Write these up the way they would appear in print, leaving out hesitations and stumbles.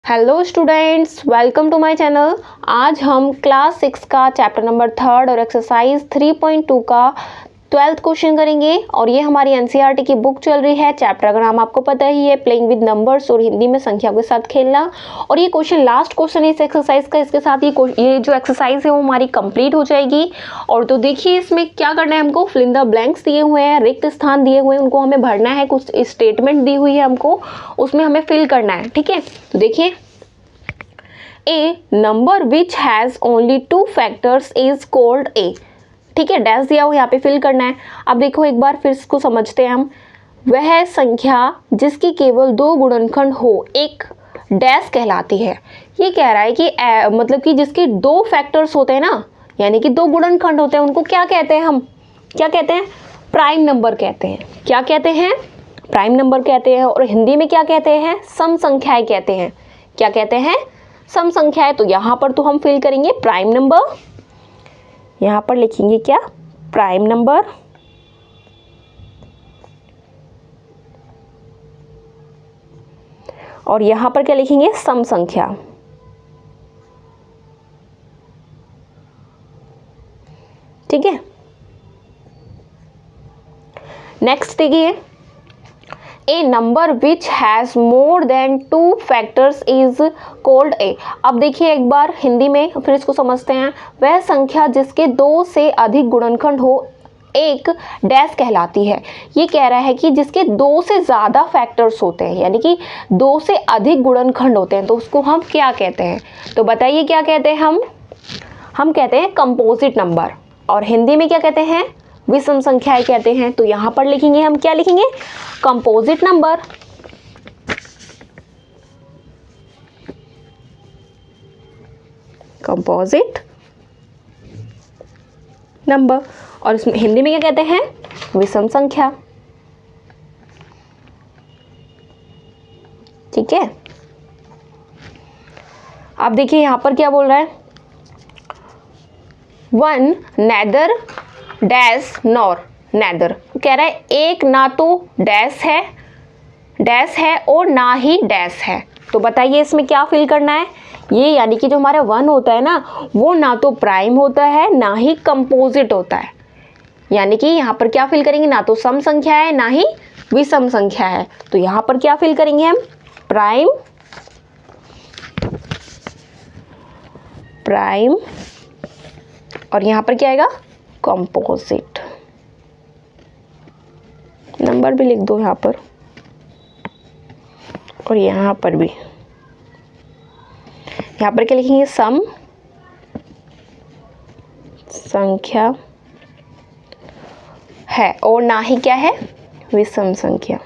Hello students, welcome to my channel. आज हम class 6 का चैप्टर नंबर 3 और एक्सरसाइज 3.2 का 12th क्वेश्चन करेंगे। और ये हमारी एनसीईआरटी की बुक चल रही है। चैप्टर का नाम आपको पता ही है, प्लेइंग विद नंबर्स, और हिंदी में संख्या के साथ खेलना। और ये क्वेश्चन लास्ट क्वेश्चन है इस एक्सरसाइज का। इसके साथ ये जो एक्सरसाइज है वो हमारी कंप्लीट हो जाएगी। और तो देखिए इसमें क्या करना है, हमको फिल इन द ब्लैंक्स दिए हुए हैं, रिक्त स्थान दिए हुए हैं, उनको हमें भरना है। कुछ स्टेटमेंट दी हुई है हमको, उसमें हमें फिल करना है। ठीक है, तो देखिए, A number which has only 2 factors is called A। ठीक है, डैश दिया हुआ यहाँ पे फिल करना है। अब देखो एक बार फिर इसको समझते हैं हम। वह संख्या जिसकी केवल 2 गुणनखंड हो एक डैश कहलाती है। ये कह रहा है कि मतलब कि जिसके 2 फैक्टर्स होते हैं ना, यानी कि 2 गुणनखंड होते हैं, उनको क्या कहते हैं हम? क्या कहते हैं? प्राइम नंबर कहते हैं। क्या कहते हैं? प्राइम नंबर कहते हैं। और हिंदी में क्या कहते हैं? सम संख्याएं कहते हैं। क्या कहते हैं? सम संख्याएं। तो यहाँ पर तो हम फिल करेंगे प्राइम नंबर। यहाँ पर लिखेंगे क्या? Prime number. और यहाँ पर क्या लिखेंगे? सम संख्या। ठीक है, नेक्स्ट देखिए, A number which has more than 2 factors is called A। अब देखिए एक बार हिंदी में फिर इसको समझते हैं। वह संख्या जिसके 2 से अधिक गुणनखंड हो एक डैश कहलाती है। ये कह रहा है कि जिसके 2 से ज़्यादा फैक्टर्स होते हैं, यानी कि 2 से अधिक गुणनखंड होते हैं, तो उसको हम क्या कहते हैं? तो बताइए क्या कहते हैं हम कहते हैं कंपोजिट नंबर। और हिंदी में क्या कहते हैं? विषम संख्याएं कहते हैं। तो यहाँ पर लिखेंगे हम, क्या लिखेंगे? Composite number. Composite number. और इसमें हिंदी में क्या कहते हैं? विषम संख्या। ठीक है, अब देखिए यहां पर क्या बोल रहा है? One neither dash nor neither. कह रहा है एक ना तो डैश है और ना ही डैश है। तो बताइए इसमें क्या फिल करना है? ये यानी कि जो हमारा 1 होता है ना, वो ना तो प्राइम होता है ना ही कंपोजिट होता है। यानी कि यहाँ पर क्या फिल करेंगे? ना तो सम संख्या है ना ही विषम संख्या है। तो यहाँ पर क्या फिल करेंगे हम? प्राइम। और यहाँ पर क्या आएगा? कंपोजिट नंबर भी लिख दो यहाँ पर, और यहाँ पर भी। यहाँ पर क्या लिखेंगे? सम संख्या है और ना ही क्या है? विषम संख्या।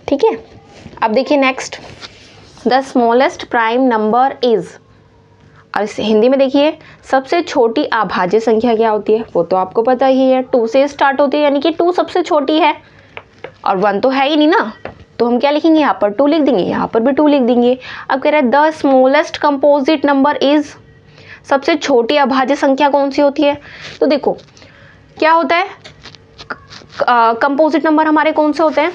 ठीक है, अब देखिए next, the smallest prime number is. और इस हिंदी में देखिए, सबसे छोटी अभाज्य संख्या क्या होती है? वो तो आपको पता ही है, 2 से स्टार्ट होती है, यानी कि 2 सबसे छोटी है और 1 तो है ही नहीं ना। तो हम क्या लिखेंगे? यहाँ पर 2 लिख देंगे, यहाँ पर भी 2 लिख देंगे। अब कह रहा है the smallest composite number is. सबसे छोटी अभाज्य संख्या कौन सी होती है? तो देखो क्या होता है, कंपोजिट नंबर हमारे कौन से होते हैं?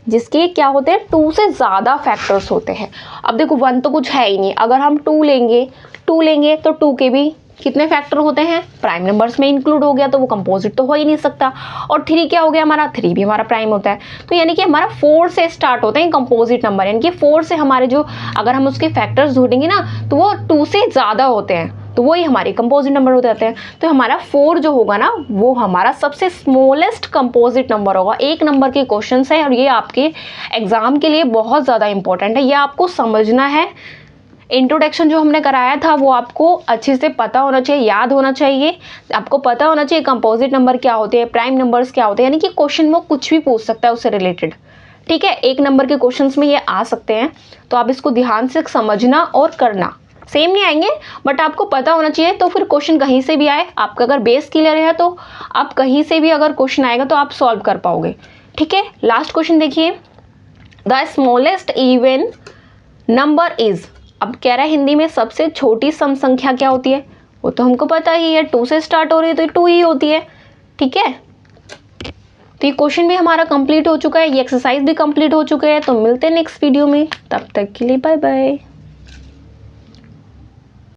जिसके क्या होते हैं? 2 से ज़्यादा फैक्टर्स होते हैं। अब देखो 1 तो कुछ है ही नहीं, अगर हम 2 लेंगे तो 2 के भी कितने फैक्टर होते हैं? प्राइम नंबर्स में इंक्लूड हो गया, तो वो कंपोजिट तो हो ही नहीं सकता। और 3 क्या हो गया हमारा? 3 भी हमारा प्राइम होता है। तो यानी कि हमारा 4 से स्टार्ट होते हैं कंपोजिट नंबर, यानी कि 4 से हमारे जो, अगर हम उसके फैक्टर्स ढूंढेंगे ना, तो वो 2 से ज़्यादा होते हैं, तो वही हमारे कंपोजिट नंबर हो जाते हैं। तो हमारा 4 जो होगा ना, वो हमारा सबसे स्मॉलेस्ट कंपोजिट नंबर होगा। 1 नंबर के क्वेश्चन है और ये आपके एग्जाम के लिए बहुत ज़्यादा इंपॉर्टेंट है। ये आपको समझना है। इंट्रोडक्शन जो हमने कराया था वो आपको अच्छे से पता होना चाहिए, याद होना चाहिए। आपको पता होना चाहिए कंपोजिट नंबर क्या होते हैं, प्राइम नंबर्स क्या होते हैं, यानी कि क्वेश्चन वो कुछ भी पूछ सकता है उससे रिलेटेड। ठीक है, 1 नंबर के क्वेश्चंस में ये आ सकते हैं, तो आप इसको ध्यान से समझना और करना। सेम नहीं आएंगे, बट आपको पता होना चाहिए, तो फिर क्वेश्चन कहीं से भी आए, आपका अगर बेस क्लियर है तो आप कहीं से भी अगर क्वेश्चन आएगा तो आप सॉल्व कर पाओगे। ठीक है, लास्ट क्वेश्चन देखिए, the smallest even number is. अब कह रहा है हिंदी में सबसे छोटी सम संख्या क्या होती है? वो तो हमको पता ही है, 2 से स्टार्ट हो रही है तो 2 ही होती है। ठीक है, तो ये क्वेश्चन भी हमारा कंप्लीट हो चुका है, ये एक्सरसाइज भी कंप्लीट हो चुका है। तो मिलते हैं नेक्स्ट वीडियो में, तब तक के लिए बाय बाय।